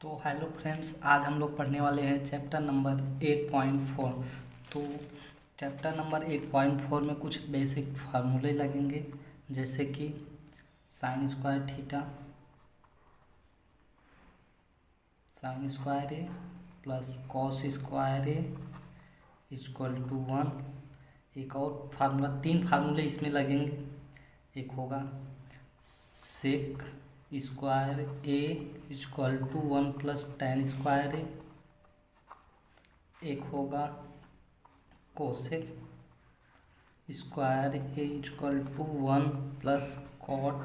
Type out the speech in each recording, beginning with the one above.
तो hello friends, आज हम लोग पढ़ने वाले हैं चैप्टर नंबर 8.4। तो चैप्टर नंबर 8.4 में कुछ बेसिक फार्मूले लगेंगे, जैसे कि sine square A plus cos square A equal to 1। एक और फार्मूला, तीन फार्मूले इसमें लगेंगे। एक होगा sec square A equal to 1 plus tan square a. एक होगा cosec square A equal to 1 plus cot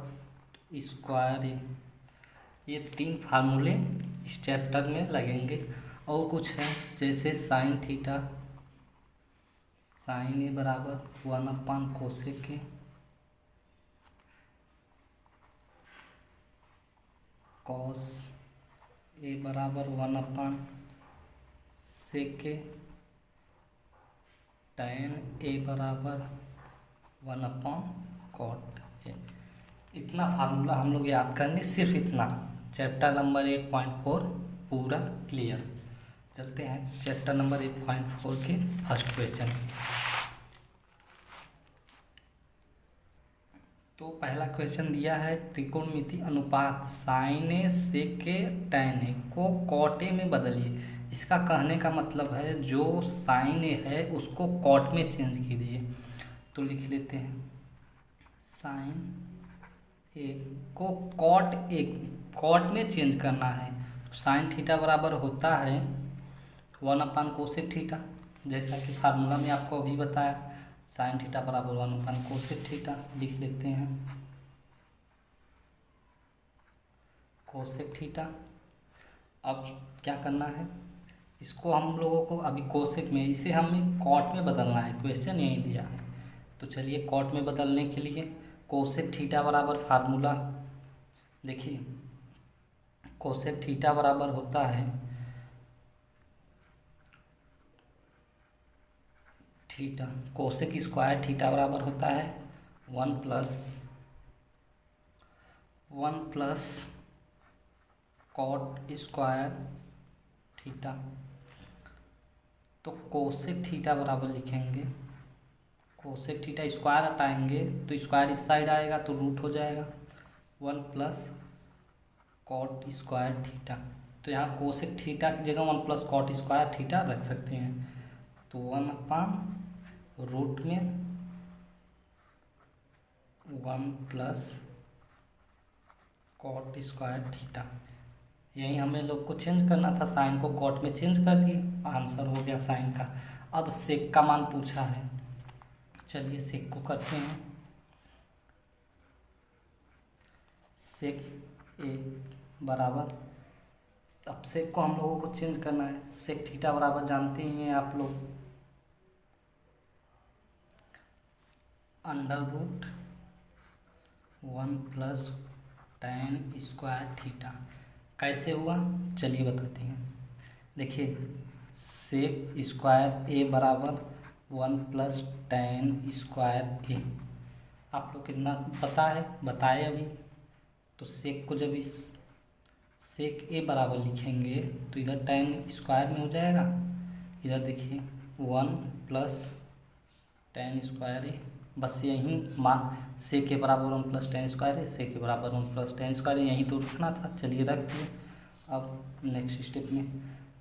square a. ये तीन फार्मूले इस चैप्टर में लगेंगे। और कुछ है, जैसे साइन थीटा, साइन ए बराबर 1 कोसेक ए, कॉस ए बराबर 1 सेक ए, टैन ए बराबर 1 कॉट ए। इतना फार्मूला हम लोग याद करने, सिर्फ इतना। चैप्टर नंबर 8.4 पूरा क्लियर। चलते हैं चैप्टर नंबर 8.4 के फर्स्ट क्वेश्चन। तो पहला क्वेश्चन दिया है, त्रिकोणमिति अनुपात sign A sec A tan A को कॉट ए में बदलिए। इसका कहने का मतलब है जो साइन ए है उसको कॉट में चेंज कीजिए। तो लिख लेते हैं साइन ए को कॉट में चेंज करना है। तो साइन थीटा बराबर होता है 1 कोसेक थीटा, जैसा कि फार्मूला में आपको अभी बताया। साइन थीटा बराबर 1 कोसेक थीटा लिख लेते हैं, कोसेक थीटा। अब क्या करना है, इसको हम लोगों को अभी कोसेक में, इसे हमें कॉट में बदलना है। क्वेश्चन यही दिया है। तो चलिए कॉट में बदलने के लिए कोसेक थीटा बराबर फार्मूला देखिए, कोसेक थीटा बराबर होता है थीटा, कोसेक स्क्वायर थीटा बराबर होता है 1 प्लस कॉट स्क्वायर थीटा। तो कोसेक थीटा बराबर लिखेंगे, कोसेक थीटा स्क्वायर हटाएंगे तो स्क्वायर इस साइड आएगा तो रूट हो जाएगा 1 प्लस कॉट स्क्वायर थीटा। तो यहाँ कोसेक थीटा की जगह 1 प्लस कॉट स्क्वायर थीटा रख सकते हैं। तो 1 रूट में 1 प्लस कॉट स्क्वायर थीटा। यही हमें लोग को चेंज करना था, साइन को कॉट में चेंज कर दिए, आंसर हो गया साइन का। अब सेक का मान पूछा है, चलिए सेक को करते हैं। सेक ए बराबर, अब सेक को हम लोगों को चेंज करना है। सेक थीटा बराबर जानते ही हैं आप लोग, √1 प्लस टैन स्क्वायर थीटा। कैसे हुआ चलिए बताते हैं। देखिए सेक स्क्वायर ए बराबर 1 प्लस टैन स्क्वायर ए। आप लोग कितना पता है, बताए अभी। तो सेक को जब इस सेक ए बराबर लिखेंगे तो इधर टैन स्क्वायर में हो जाएगा, इधर देखिए 1 प्लस टैन स्क्वायर ए। बस यहीं मान, सेक के बराबर 1 प्लस टैन स्क्वायर है, सेक के बराबर 1 प्लस टैन स्क्वायर है, यहीं तो रखना था। चलिए रख दिए। अब नेक्स्ट स्टेप में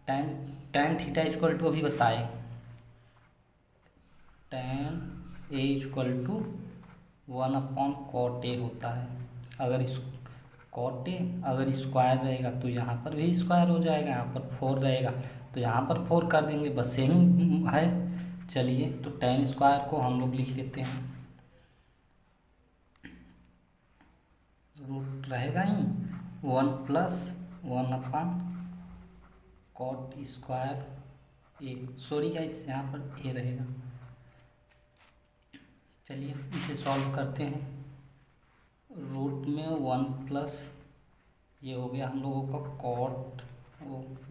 टैन थीटा इक्वल टू, अभी बताए, tan A equal to 1 cot A होता है। अगर इस कॉट ए अगर स्क्वायर रहेगा तो यहाँ पर भी स्क्वायर हो जाएगा, यहाँ पर 4 रहेगा तो यहाँ पर 4 कर देंगे, बस यही है। चलिए तो टैन स्क्वायर को हम लोग लिख लेते हैं, रूट रहेगा ही 1 प्लस 1 कॉट स्क्वायर ए। सॉरी गाइस, यहाँ पर ए रहेगा। चलिए इसे सॉल्व करते हैं। रूट में 1 प्लस, ये हो गया हम लोगों का कॉट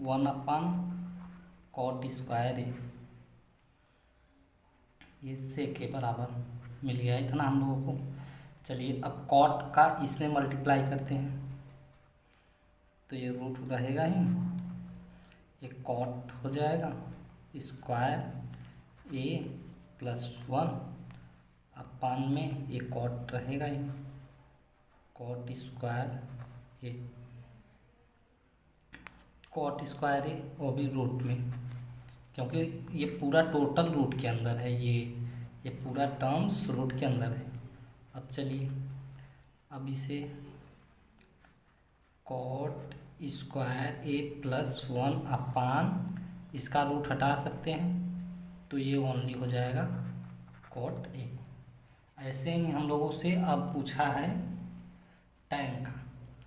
1 कॉट स्क्वायर ए, ये सेक के बराबर मिल गया इतना हम लोगों को। चलिए अब कॉट का इसमें मल्टीप्लाई करते हैं। तो ये रूट रहेगा ही, ये कॉट हो जाएगा स्क्वायर ए प्लस 1 अपान में ये कॉट रहेगा ही, कॉट स्क्वायर ए, कॉट स्क्वायर ए वो भी रूट में, क्योंकि ये पूरा टोटल रूट के अंदर है, ये पूरा टर्म्स रूट के अंदर है। अब चलिए अब इसे कॉट स्क्वायर ए प्लस 1 अपान इसका रूट हटा सकते हैं, तो ये ओनली हो जाएगा कॉट ए। ऐसे ही हम लोगों से अब पूछा है टैन का,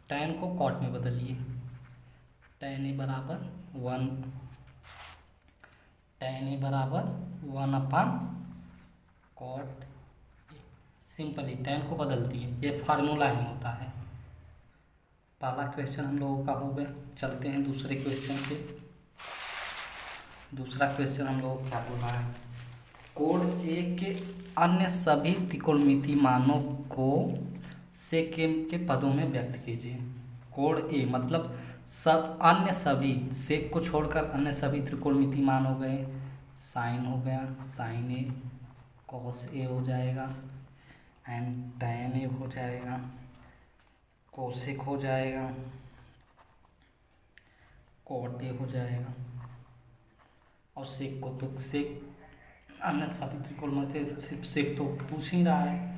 टैन को कॉट में बदलिए, टैन ए बराबर 1, टैन ए बराबर 1 अपान कॉट ए। सिंपली टैन को बदल दिए, ये फार्मूला ही होता है। पहला क्वेश्चन हम लोगों का हो गया। चलते हैं दूसरे क्वेश्चन पे। दूसरा क्वेश्चन हम लोगों को क्या बोल रहा है, कोड ए के अन्य सभी त्रिकोणमितीय मानों को सेक के पदों में व्यक्त कीजिए। कोड ए मतलब सब अन्य सभी, सेक को छोड़कर अन्य सभी त्रिकोणमितीय मान हो गए, साइन हो गया, साइन ए, कॉस ए हो जाएगा, एंड टैन ए हो जाएगा, कोसेक हो जाएगा, कॉट ए हो जाएगा, और सेक को तो सेक अन्य सभी त्रिकोणमितीय, सिर्फ सेक तो पूछ ही रहा है।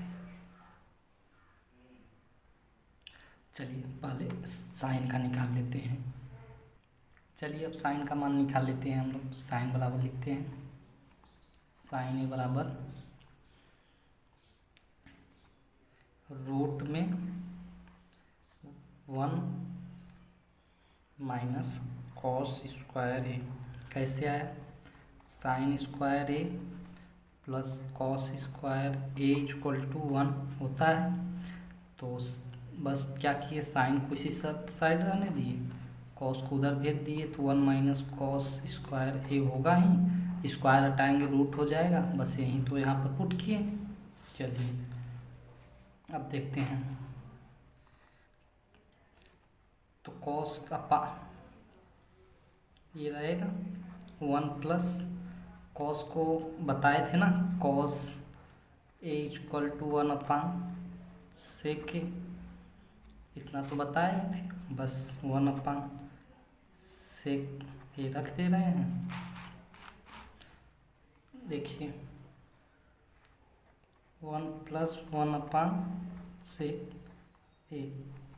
चलिए पहले साइन का निकाल लेते हैं। चलिए अब साइन का मान निकाल लेते हैं हम लोग। साइन बराबर लिखते हैं, साइन ए बराबर रूट में 1 माइनस कॉस स्क्वायर ए। कैसे आया, sine square A plus cos square A equal to 1 होता है, तो बस क्या किए, साइन को इसी साइड रहने दिए, कॉस को उधर भेज दिए, तो 1 माइनस कॉस स्क्वायर ए होगा ही, स्क्वायर हटाएंगे रूट हो जाएगा, बस यहीं तो यहाँ पर पुट किए। चलिए अब देखते हैं, तो कॉस का ये रहेगा 1 प्लस कॉस को बताए थे ना, कॉस ए इक्वल टू 1 अपान सेक के, इतना तो बताए थे, बस 1 अपान सेक ए रख दे रहे हैं। देखिए 1 प्लस 1 अपान सेक ए,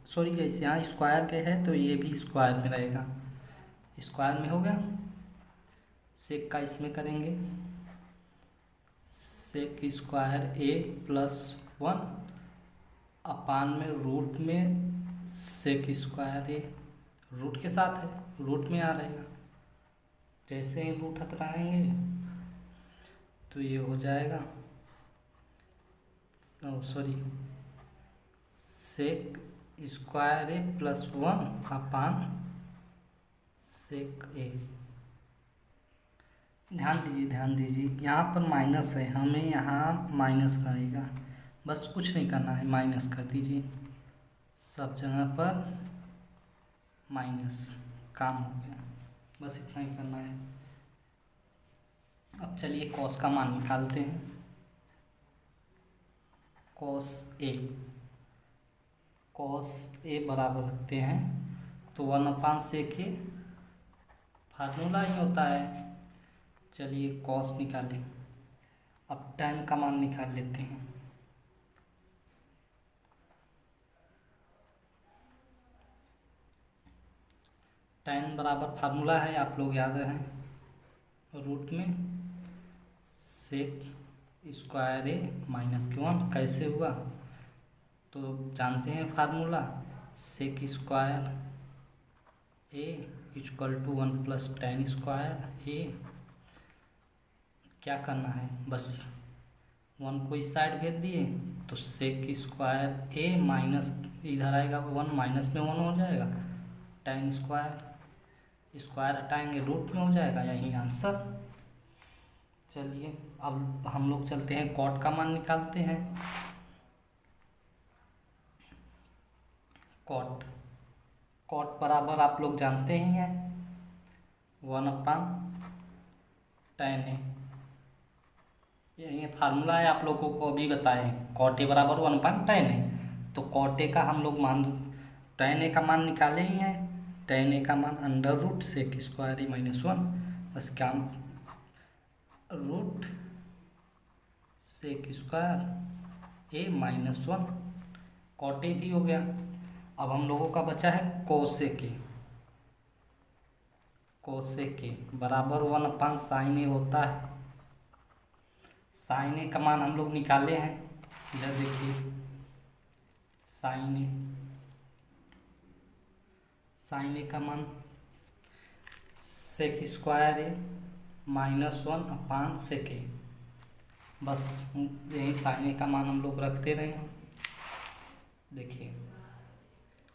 सॉरी गाइस यहाँ स्क्वायर के है तो ये भी स्क्वायर में रहेगा, स्क्वायर में हो गया। सेक का इसमें करेंगे, सेक स्क्वायर ए प्लस 1 अपान में रूट में सेक स्क्वायर ए, रूट के साथ है, रूट में आ रहेगा, जैसे ही रूट हटाएंगे तो ये हो जाएगा, sorry sec square A plus 1 अपान सेक ए। ध्यान दीजिए यहाँ पर माइनस है, हमें यहाँ माइनस रहेगा, बस कुछ नहीं करना है, माइनस कर दीजिए, सब जगह पर माइनस, काम हो गया, बस इतना ही करना है। अब चलिए कॉस का मान निकालते हैं। कॉस ए बराबर रखते हैं, तो 1 अपान सेक के फार्मूला ही होता है। चलिए कॉस निकालें, अब टैन का मान निकाल लेते हैं। टैन बराबर फार्मूला है, आप लोग याद है, रूट में सेक स्क्वायर ए माइनस के 1। कैसे हुआ तो जानते हैं formula, sec square A equal to 1 plus tan square a. क्या करना है, बस 1 को इस साइड भेज दिए, तो सेक स्क्वायर ए माइनस इधर आएगा 1, माइनस में 1 हो जाएगा, टैन स्क्वायर हटाएंगे रूट में हो जाएगा, यही आंसर। चलिए अब हम लोग चलते हैं कॉट का मान निकालते हैं। कॉट बराबर आप लोग जानते ही हैं 1/tan a। ये फार्मूला है, आप लोगों को अभी बताएं, कॉट ए बराबर 1/tan a। तो कॉट ए का हम लोग tan a का मान निकाले ही हैं। tan a का मान √sec² - 1, बस क्या √sec² - 1 कॉट ए भी हो गया। अब हम लोगों का बचा है कोसेक ए बराबर 1/sin a होता है। sin a का मान हम लोग निकाले हैं, इधर देखिए sin a का मान sec² a - 1/sec a। बस यही sin a का मान हम लोग रखते रहे हैं। देखिए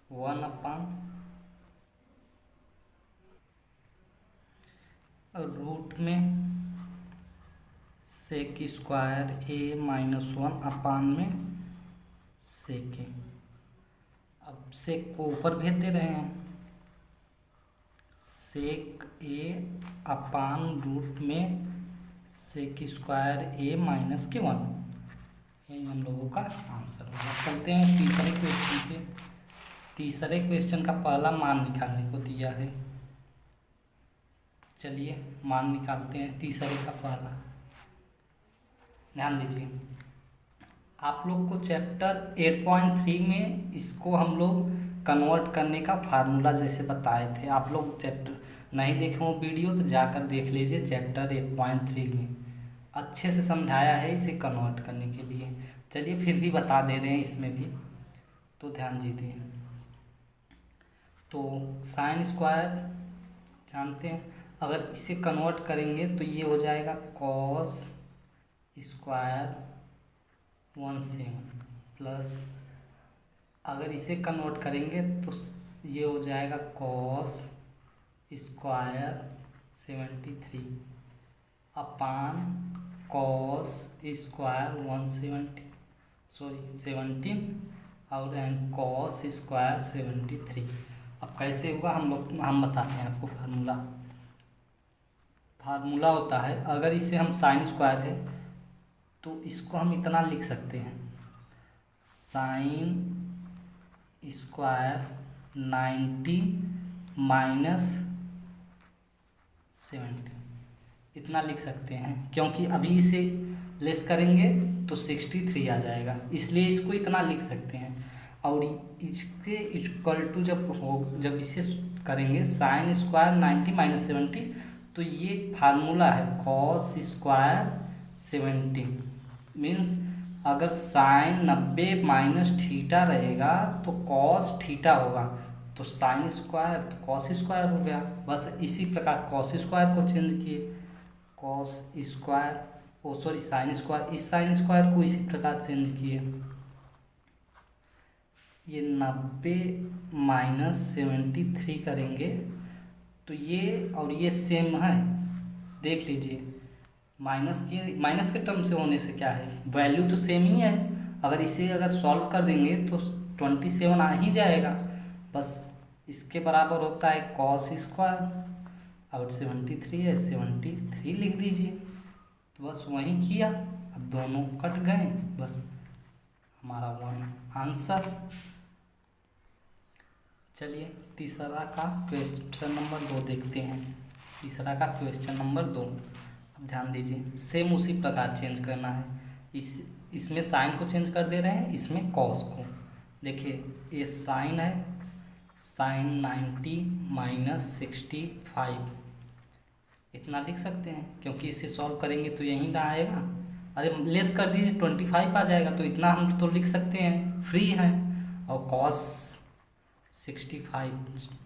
1/√में sec² a - 1/में sec a। अब sec को ऊपर भेज दे रहे हैं, sec a √में sec² a - 1। यही हम लोगों का आंसर होगा। चलते हैं तीसरे क्वेश्चन पे। तीसरे क्वेश्चन का पहला मान निकालने को दिया है। चलिए मान निकालते हैं तीसरे का पहला। ध्यान दीजिए, आप लोग को चैप्टर 8.3 में इसको हम लोग कन्वर्ट करने का फार्मूला जैसे बताए थे। आप लोग चैप्टर नहीं देखे हो वीडियो तो जाकर देख लीजिए, चैप्टर 8.3 में अच्छे से समझाया है इसे कन्वर्ट करने के लिए। चलिए फिर भी बता दे रहे हैं इसमें भी, तो ध्यान दीजिए। तो sin² जानते हैं, अगर इसे कन्वर्ट करेंगे तो ये हो जाएगा cos² प्लस, अगर इसे कन्वर्ट करेंगे तो ये हो जाएगा cos²73 अपान cos²17 और एंड cos²73। अब कैसे होगा हम बताते हैं आपको। फार्मूला होता है, अगर इसे हम sin² है तो इसको हम इतना लिख सकते हैं, sin² 90 - 70 इतना लिख सकते हैं, क्योंकि अभी इसे लेस करेंगे तो 63 आ जाएगा, इसलिए इसको इतना लिख सकते हैं। और इसके इक्वल टू जब इसे करेंगे sin² 90 - 70, तो ये फार्मूला है cos²70 मीन्स अगर sin 90 माइनस थीटा रहेगा तो cos थीटा होगा, तो sin² तो cos² हो गया। बस इसी प्रकार cos² को चेंज किए, sin², इस sin² को इसी प्रकार चेंज किए। ये 90 - 73 करेंगे तो ये और ये सेम है, देख लीजिए। माइनस के टर्म से होने से क्या है, वैल्यू तो सेम ही है। अगर इसे सॉल्व कर देंगे तो 27 आ ही जाएगा। बस इसके बराबर होता है cos² और 73 है, 73 लिख दीजिए। तो बस वही किया, अब दोनों कट गए, बस हमारा 1 आंसर। चलिए तीसरा का क्वेश्चन नंबर 2 देखते हैं। तीसरा का क्वेश्चन नंबर 2, अब ध्यान दीजिए, सेम उसी प्रकार चेंज करना है। इसमें साइन को चेंज कर दे रहे हैं, इसमें कॉस को। देखिए ये साइन है, साइन 90 - 65 इतना लिख सकते हैं, क्योंकि इसे सॉल्व करेंगे तो यहीं ना आएगा। अरे लेस कर दीजिए 25 आ जाएगा, तो इतना हम तो लिख सकते हैं, फ्री है। और cos 65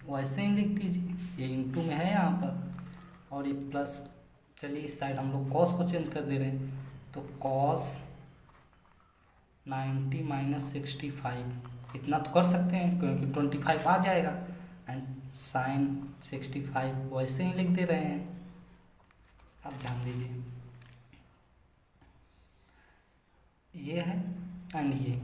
वैसे ही लिख दीजिए, ये इंटू में है यहाँ पर, और ये प्लस। चलिए इस साइड हम लोग cos को चेंज कर दे रहे हैं, तो cos 90 - 65 इतना तो कर सकते हैं, क्योंकि 25 आ जाएगा। एंड साइन 65 वैसे ही लिख दे रहे हैं। अब ध्यान दीजिए, ये है एंड ये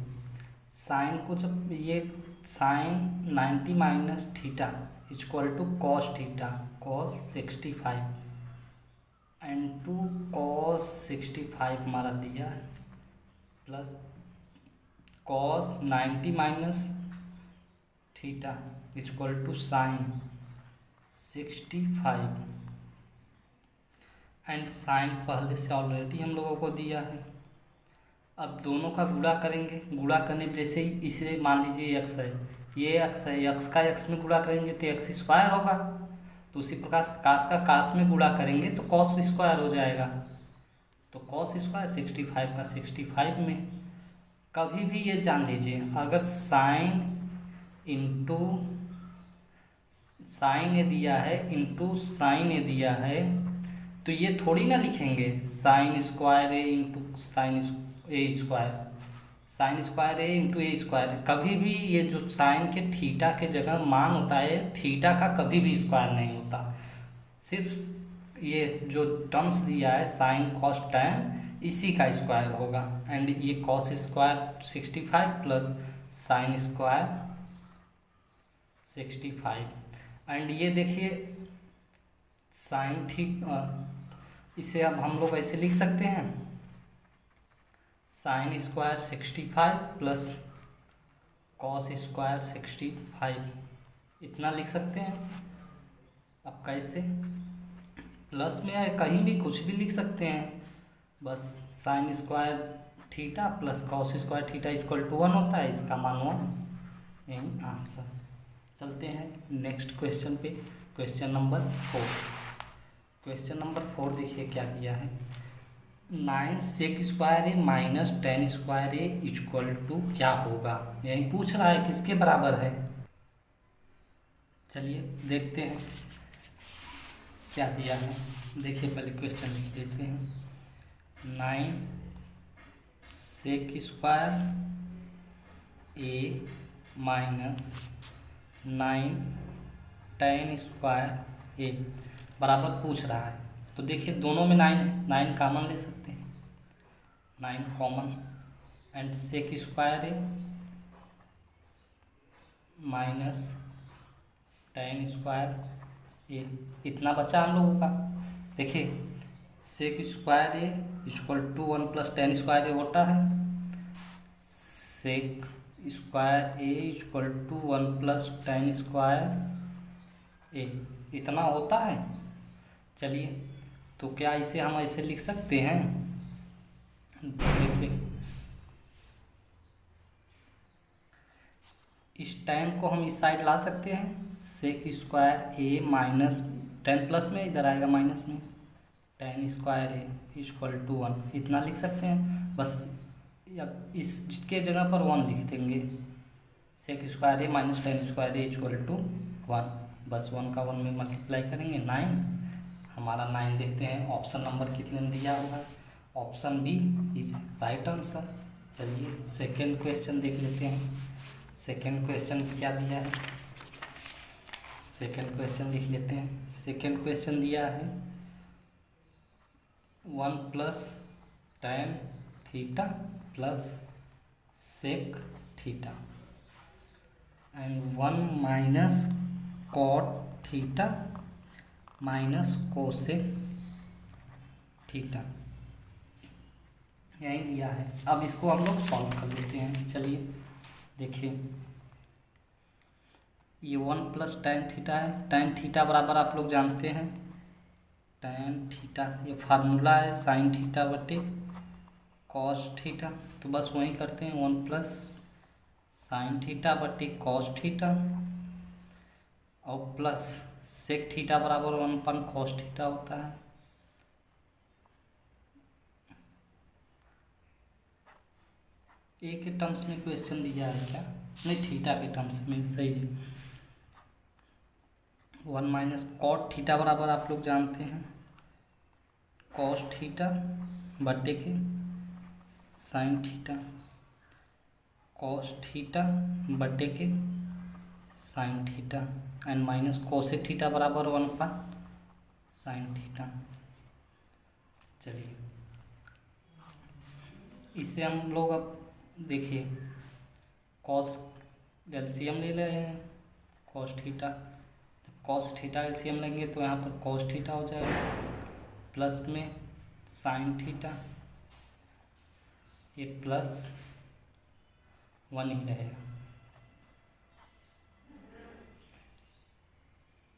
साइन को जब ये sine 90 minus theta equal to cos theta cos 65 and to cos 65 हमारा दिया है plus cos 90 minus theta equal to sine 65 and sine पहले से ऑलरेडी हम लोगों को दिया है। अब दोनों का गुणा करेंगे, गुणा करने जैसे ही इसे मान लीजिए एक्स है, ये एक्स है, एक्स का एक्स में गुणा करेंगे तो एक्स स्क्वायर होगा, तो उसी प्रकार कास का कास में गुणा करेंगे तो कॉस स्क्वायर हो जाएगा। तो कॉस स्क्वायर 65 का 65 में कभी भी ये जान लीजिए अगर साइन इंटू साइन ए दिया है इंटू साइन ए दिया है तो ये थोड़ी ना लिखेंगे साइन स्क्वायर ए इंटू साइन ए स्क्वायर, साइन स्क्वायर ए इंटू ए स्क्वायर। कभी भी ये जो साइन के थीटा के जगह मान होता है थीटा का कभी भी स्क्वायर नहीं होता, सिर्फ ये जो टर्म्स दिया है साइन कॉस टैन इसी का स्क्वायर होगा। एंड ये cos square 65 plus sine square 65 and ये देखिए साइन इसे अब हम लोग ऐसे लिख सकते हैं sine square 65 plus cos square 65 इतना लिख सकते हैं। अब कैसे प्लस में है कहीं भी कुछ भी लिख सकते हैं, बस sine square theta plus cos square theta equal to 1 होता है, इसका मान 1 यही आंसर। चलते हैं नेक्स्ट क्वेश्चन पे, क्वेश्चन नंबर 4। क्वेश्चन नंबर 4 देखिए क्या दिया है 9 sec square A minus 10 square A equal to क्या होगा, यही पूछ रहा है किसके बराबर है। चलिए देखते हैं क्या दिया है। देखिए पहले क्वेश्चन लिख लेते हैं 9 sec square A minus 9 tan square A बराबर पूछ रहा है। तो देखिए दोनों में 9 है, 9 कॉमन ले सकते हैं, 9 common and sec square A minus tan square a इतना बचा हम लोगों का। देखिए sec square A equal to 1 plus tan square a होता है, sec square A equal to 1 plus tan square a इतना होता है। चलिए तो क्या इसे हम ऐसे लिख सकते हैं, देखिए इस tan को हम इस साइड ला सकते हैं, सेक स्क्वायर ए माइनस 10 प्लस में इधर आएगा माइनस में tan square A equal to 1 इतना लिख सकते हैं। बस अब इसके जगह पर 1 लिख देंगे, sec square A minus tan square A equal to 1, बस 1 का 1 में मल्टीप्लाई करेंगे 9, हमारा 9 देखते हैं ऑप्शन नंबर कितने में दिया हुआ है, option B is right answer. चलिए सेकेंड क्वेश्चन देख लेते हैं, सेकेंड क्वेश्चन क्या दिया है, सेकेंड क्वेश्चन लिख लेते हैं। सेकेंड क्वेश्चन दिया है 1 plus tan theta plus sec theta and 1 minus cot theta minus cosec theta यही दिया है। अब इसको हम लोग सॉल्व कर लेते हैं। चलिए देखिए ये 1 प्लस tan थीटा है, tan थीटा बराबर आप लोग जानते हैं tan थीटा, ये फार्मूला है साइन थीटा बटे कॉस थीटा, तो बस वही करते हैं 1 प्लस साइन थीटा बटे कॉस थीटा और प्लस सेक थीटा बराबर 1 कॉस थीटा होता है। ए के टर्म्स में क्वेश्चन दिया है क्या, नहीं थीटा के टर्म्स में सही है। 1 माइनस कॉट थीटा बराबर आप लोग जानते हैं कॉस थीटा बटे के साइन थीटा, कॉस थीटा बटे के sine theta and minus cosec theta बराबर 1 साइन थीटा। चलिए इसे हम लोग अब देखिए कॉस एलसीएम ले रहे हैं cos theta, cos theta LCM लेंगे तो यहाँ पर कॉस थीटा हो जाएगा प्लस में साइन थीटा, ये प्लस 1 ही रहेगा।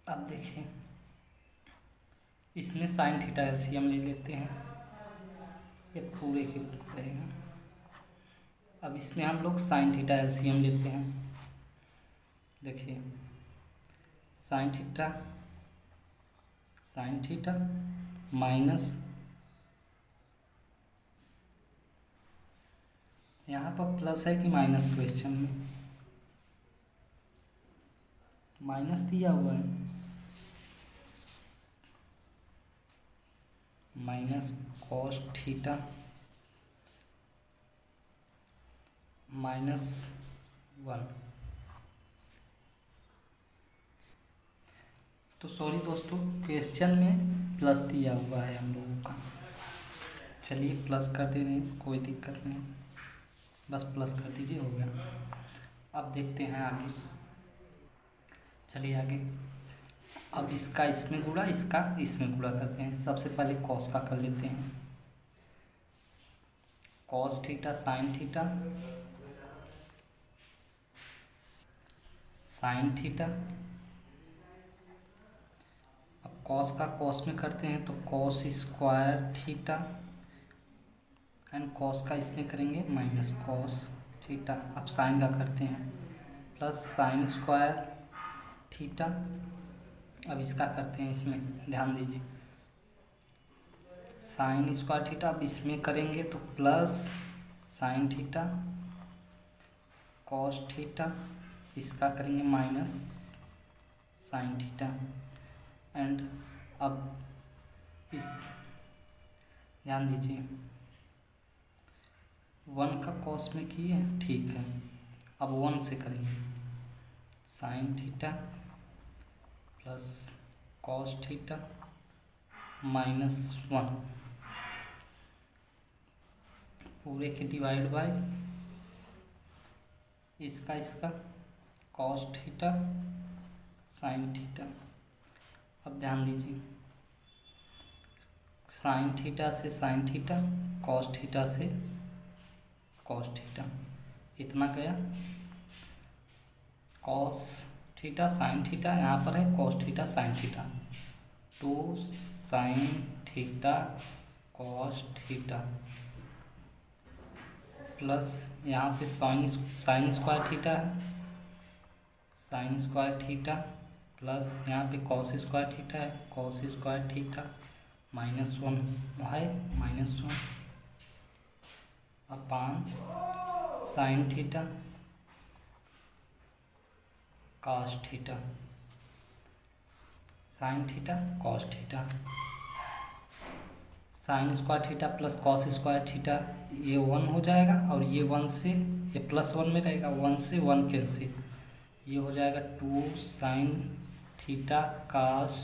अब देखिए इसमें साइन थीटा एलसीएम ले लेते हैं, ये पूरे के रहेगा। अब इसमें हम लोग साइन थीटा एलसीएम लेते हैं। देखिए साइन थीटा माइनस, यहाँ पर प्लस है कि माइनस, क्वेश्चन में माइनस दिया हुआ है, माइनस कॉस थीटा -1। तो सॉरी दोस्तों, क्वेश्चन में प्लस दिया हुआ है हम लोगों का। चलिए प्लस कर दे रहे हैं, कोई दिक्कत नहीं, बस प्लस कर दीजिए, हो गया। अब देखते हैं आगे, चलिए आगे। अब इसका इसमें गुणा, इसका इसमें गुणा करते हैं। सबसे पहले कॉस का कर लेते हैं, cos theta sine theta, sine theta. अब कॉस का कॉस में करते हैं तो cos square theta, and cos का इसमें करेंगे माइनस कॉस थीटा। अब साइन का करते हैं प्लस साइन स्क्वायर थीटा। अब इसका करते हैं, इसमें ध्यान दीजिए, साइन स्क्वायर थीटा। अब इसमें करेंगे तो plus sign theta cos theta, इसका करेंगे माइनस साइन थीटा। एंड अब इस ध्यान दीजिए, 1 का कॉस में किए, ठीक है। अब 1 से करेंगे, sine theta plus cos theta -1 पूरे के डिवाइड बाय इसका कॉस थीटा साइन थीटा। अब ध्यान दीजिए, साइन थीटा से साइन थीटा, कॉस थीटा से कॉस थीटा, इतना गया। कॉस थीटा साइन थीटा, यहाँ पर है cos theta sine theta, 2 sine theta cos theta plus यहाँ पे साइन स्क्वायर थीटा है, साइन स्क्वायर थीटा प्लस यहाँ पे कॉस स्क्वायर थीटा है, कॉस स्क्वायर थीटा -1 है, -1 अपान sign theta cos theta, sine theta cos theta, sine square theta plus cos square theta, ये 1 हो जाएगा, और ये 1 से ये +1 में रहेगा, 1 से 1 कैंसिल, ये हो जाएगा 2 sine theta cos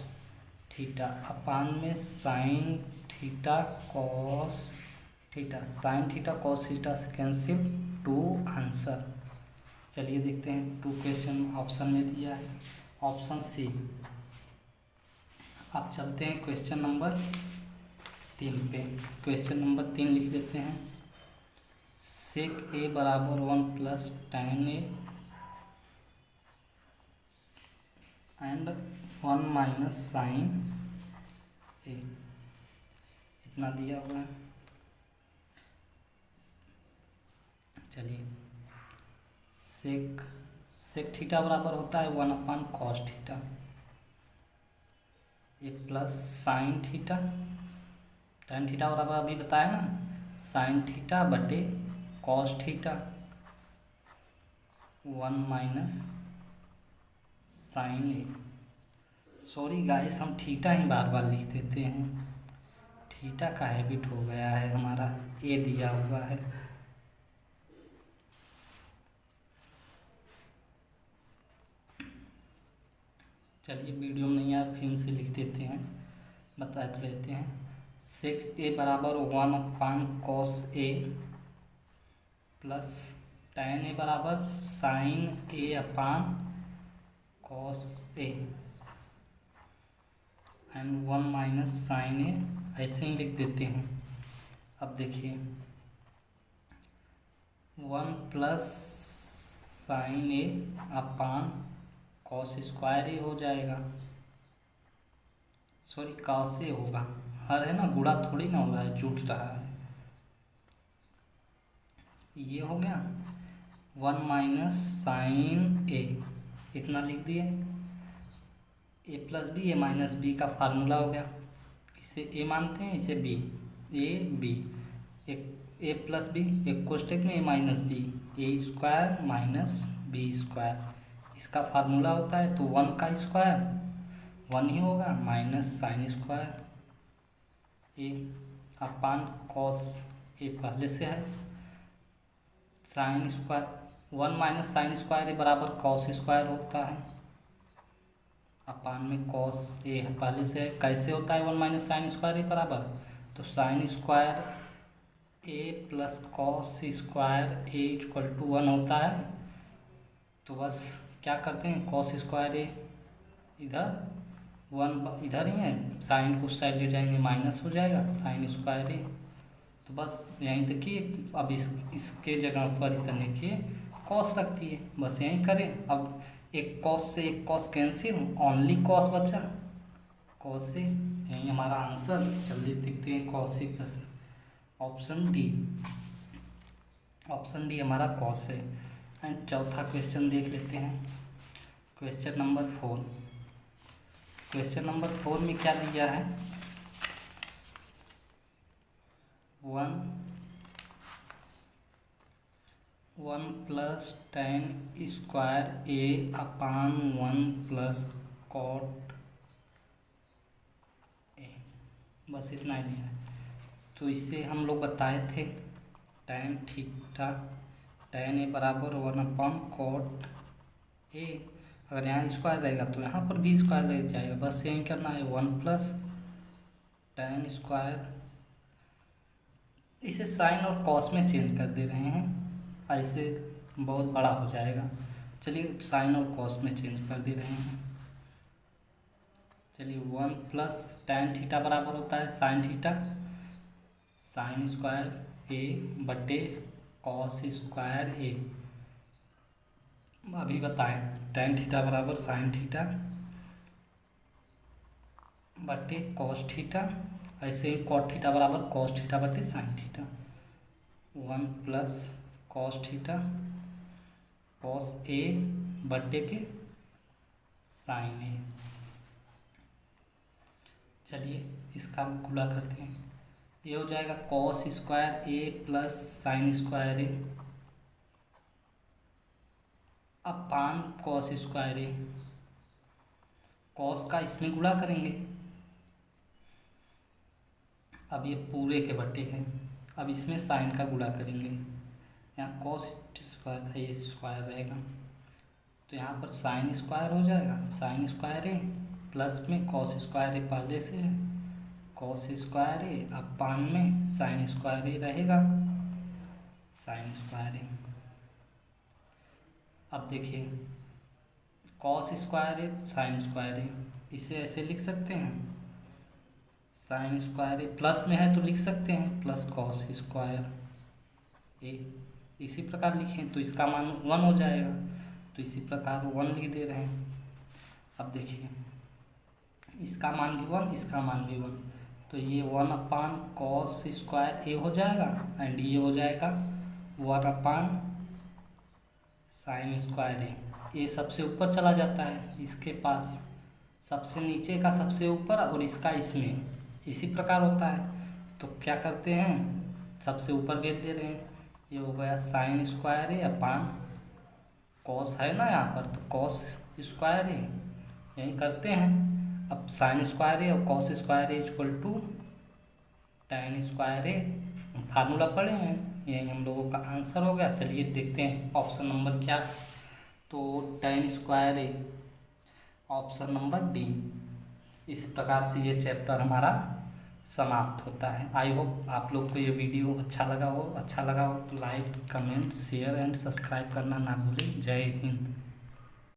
theta upon में sine theta cos theta, sine theta cos theta से कैंसिल, 2 आंसर। चलिए देखते हैं 2 क्वेश्चन ऑप्शन में दिया है, ऑप्शन सी। अब चलते हैं क्वेश्चन नंबर 3 पे। क्वेश्चन नंबर 3 लिख देते हैं, सेक ए बराबर 1 plus tan a and 1 minus sine a, इतना दिया हुआ है। चलिए सेक थीटा बराबर होता है 1 अपान कॉस थीटा, ये plus sine theta, tan theta बराबर अभी बताया ना, साइन थीटा बटे कॉस थीटा, 1 माइनस साइन ए। सॉरी गाइस, हम थीटा ही बार बार लिख देते हैं, थीटा का हैबिट हो गया है हमारा, ए दिया हुआ है। चलिए वीडियो में नहीं आया, फिर से लिख देते हैं, बता तो लेते हैं। सेक ए बराबर 1 upon cos a plus tan a बराबर sine a upon cos a and 1 minus sine a, ऐसे ही लिख देते हैं। अब देखिए 1 plus sine a upon cos square a हो जाएगा, सॉरी कॉस ए होगा, हर है ना, गुणा थोड़ी ना हो रहा है, जुट रहा है। ये हो गया 1 माइनस साइन ए, इतना लिख दिए। ए प्लस बी, ए माइनस बी का फार्मूला हो गया, इसे ए मानते हैं, इसे बी, ए बी, एक ए प्लस बी, एक कोष्टक में A minus B, A square minus B square, इसका फार्मूला होता है। तो 1 का स्क्वायर 1 ही होगा, minus sine square A upon cos A पहले से है, sine square 1 minus sine square A बराबर कॉस स्क्वायर होता है, अपान में कॉस ए पहले से है। कैसे होता है 1 माइनस साइन स्क्वायर ए बराबर, तो sine square A plus cos square A equal to 1 होता है। तो बस क्या करते हैं, कॉस स्क्वायर ए इधर 1 इधर ही है, साइन को साइड ले जाएंगे, माइनस हो जाएगा साइन स्क्वायर ए। तो बस यहीं देखिए, अब इसके जगह पर इतने के कॉस रखती है, बस यहीं करें। अब एक कॉस से एक कॉस कैंसिल, ओनली कॉस बचा, कॉस से, यही हमारा आंसर। जल्दी देखते हैं कॉस से कैसे, ऑप्शन डी, ऑप्शन डी हमारा कॉस है। एंड चौथा क्वेश्चन देख लेते हैं, क्वेश्चन नंबर 4। क्वेश्चन नंबर 4 में क्या दिया है, 1 plus tan square A upon 1 plus cot A, बस इतना ही दिया है। तो इससे हम लोग बताए थे tan थीटा, tan ए बराबर 1 अपान कॉट ए, अगर यहाँ स्क्वायर रहेगा तो यहाँ पर भी स्क्वायर लग जाएगा, बस यही करना है। 1 प्लस tan स्क्वायर, इसे साइन और कॉस में चेंज कर दे रहे हैं, ऐसे बहुत बड़ा हो जाएगा। चलिए साइन और कॉस में चेंज कर दे रहे हैं। चलिए 1 प्लस tan थीटा बराबर होता है sine theta, sine square A बटे कॉस स्क्वायर ए। अभी बताएं, tan थीटा बराबर साइन थीटा बटे कॉस थीटा, ऐसे ही कॉट थीटा बराबर कॉस थीटा बटे sine theta. 1 plus cos theta cos A बटे के साइन ए। चलिए इसका गुणा करते हैं, ये हो जाएगा cos square A plus sign square A upon cos square A, cos का इसमें गुणा करेंगे। अब ये पूरे के बटे हैं, अब इसमें साइन का गुणा करेंगे, यहाँ कॉस स्क्वायर था, ये स्क्वायर रहेगा, तो यहाँ पर साइन स्क्वायर हो जाएगा, साइन स्क्वायर ए प्लस में कॉस स्क्वायर ए पहले से है, कॉस स्क्वायर ए अपान में साइन स्क्वायर ए रहेगा, साइन स्क्वायर ए। अब देखिए कॉस स्क्वायर ए साइन स्क्वायर ए, इसे ऐसे लिख सकते हैं, साइन स्क्वायर ए प्लस में है तो लिख सकते हैं प्लस कॉस स्क्वायर ए, इसी प्रकार लिखें तो इसका मान 1 हो जाएगा, तो इसी प्रकार 1 लिख दे रहे हैं। अब देखिए इसका मान भी 1, इसका मान भी 1, तो ये 1 अपान कॉस स्क्वायर ए हो जाएगा, एंड ये हो जाएगा 1 अपान साइन स्क्वायर ए। ये सबसे ऊपर चला जाता है, इसके पास सबसे नीचे का सबसे ऊपर और इसका इसमें, इसी प्रकार होता है। तो क्या करते हैं, सबसे ऊपर भेज दे रहे हैं, ये हो गया sign square A upon cos है ना यहाँ पर, तो कॉस स्क्वायर ए, यही करते हैं। अब साइन स्क्वायर ए और cos square A equal to tan square A, formula पढ़े हैं, यही हम लोगों का आंसर हो गया। चलिए देखते हैं ऑप्शन नंबर क्या, तो tan स्क्वायर ए, ऑप्शन नंबर डी। इस प्रकार से ये चैप्टर हमारा समाप्त होता है। आई होप आप लोग को ये वीडियो अच्छा लगा हो तो like, comment, share and subscribe करना ना भूलें। जय हिंद।